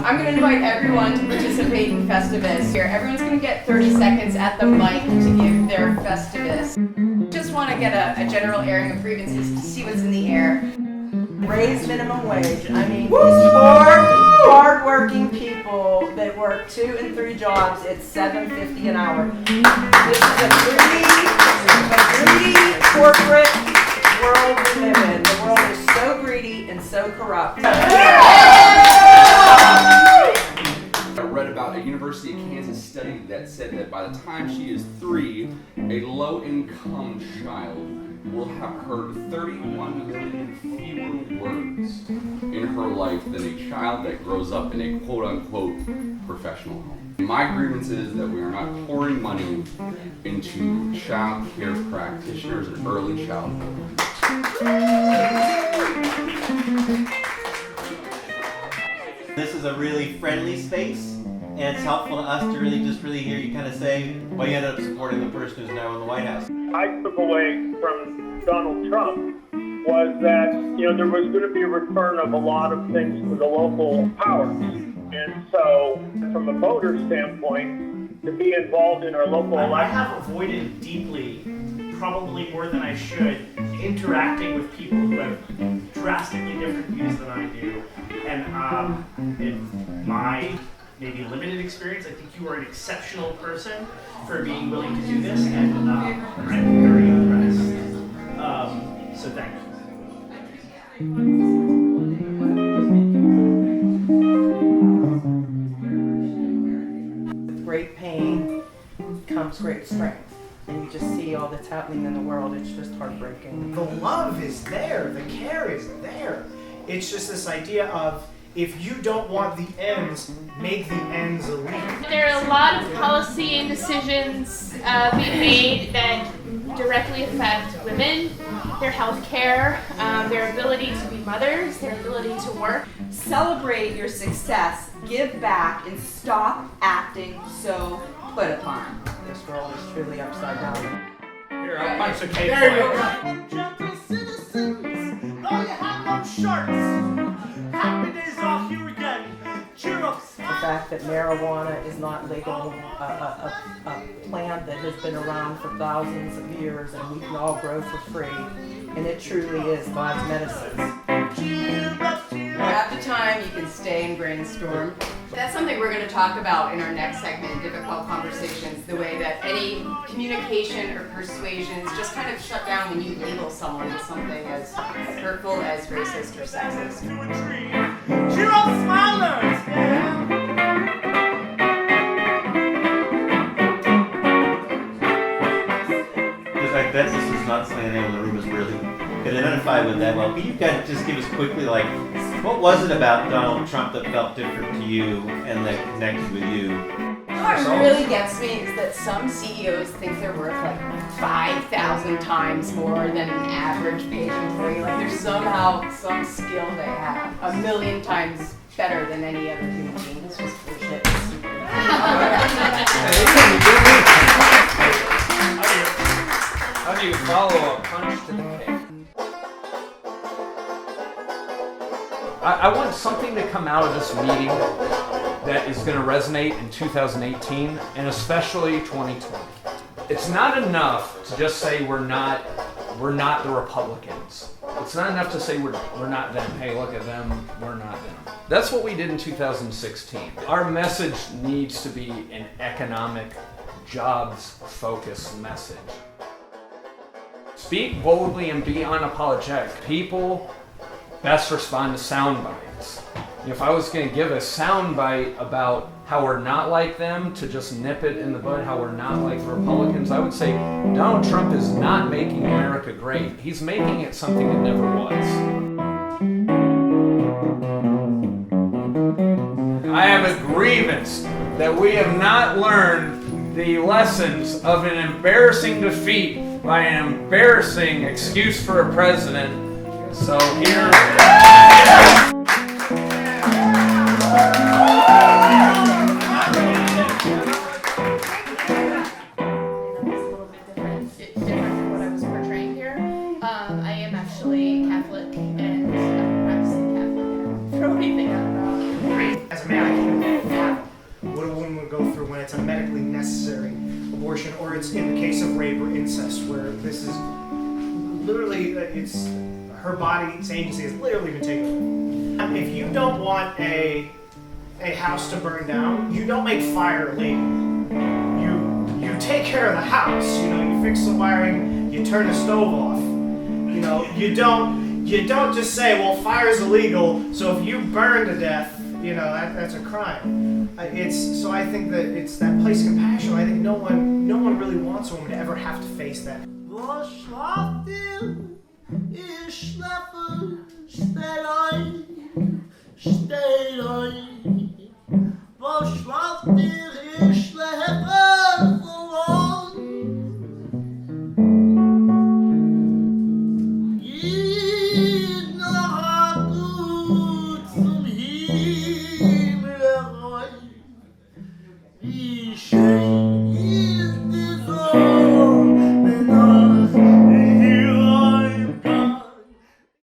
I'm going to invite everyone to participate in Festivus. Here, everyone's going to get 30 seconds at the mic to give their Festivus. Just want to get a general airing of grievances to see what's in the air. Raise minimum wage. I mean, these poor, hard-working people that work 2 and 3 jobs, it's $7.50 an hour. This is a greedy corporate world we live in. The world is so greedy and so corrupt. I read about a University of Kansas study that said that by the time she is 3, a low-income child will have heard 31 million fewer words in her life than a child that grows up in a quote-unquote professional home. My grievance is that we are not pouring money into child care practitioners and early childhood. This is a really friendly space, and it's helpful to us to really hear you kind of say why you ended up supporting the person who's now in the White House. I took away from Donald Trump was that, there was going to be a return of a lot of things to the local powers. And so, from a voter standpoint, to be involved in our local election. I have avoided deeply, probably more than I should, interacting with people who have drastically different views than I do. And in my maybe limited experience, I think you are an exceptional person for being willing to do this, and I'm very impressed. So thank you. With great pain comes great strength. And you just see all that's happening in the world. It's just heartbreaking. The love is there. The care is there. It's just this idea of, if you don't want the ends, make the ends elite. There are a lot of policy and decisions being made that directly affect women, their health care, their ability to be mothers, their ability to work. Celebrate your success, give back, and stop acting so put upon. This world is truly upside down. Here, I'll punch the cake for you. Gentle citizens, though you have no shirts, happy days are here again. Cheer up. The fact that marijuana is not legal, a plant that has been around for thousands of years and we can all grow for free, and it truly is God's medicine. At the time, you can stay and brainstorm. That's something we're going to talk about in our next segment, Difficult Conversations, the way that any communication or persuasion is just kind of shut down when you label someone as something as hurtful as racist or sexist. Cheer up, smilers! Because I bet this is not something anyone in the room is really can identify with that well. Can you guys just give us quickly, what was it about Donald Trump that felt different to you and that connected with you? What really gets me is that some CEOs think they're worth like 5,000 times more than an average paid employee. Like there's somehow some skill they have 1,000,000 times better than any other human being. It's just bullshit. How do you follow a punch to the face? I want something to come out of this meeting that is going to resonate in 2018 and especially 2020. It's not enough to just say we're not the Republicans. It's not enough to say we're not them. Hey, look at them, we're not them. That's what we did in 2016. Our message needs to be an economic, jobs-focused message. Speak boldly and be unapologetic. People best respond to sound bites. If I was going to give a sound bite about how we're not like them, to just nip it in the bud, how we're not like the Republicans, I would say Donald Trump is not making America great. He's making it something it never was. I have a grievance that we have not learned the lessons of an embarrassing defeat by an embarrassing excuse for a president. So here. Different from what I was portraying here. I am actually Catholic and practicing Catholic. I don't throw anything out about. As a man, I can't fathom what a woman would go through when it's a medically necessary abortion, or it's in the case of rape or incest, where this is literally, it's her body's agency has literally been taken away. If you don't want a house to burn down, you don't make fire legal. You take care of the house. You know, you fix the wiring, you turn the stove off. You know, you don't just say, well, fire's illegal, so if you burn to death, you know, that's a crime. So I think that it's that place of compassion. I think no one really wants a woman to ever have to face that. Schön.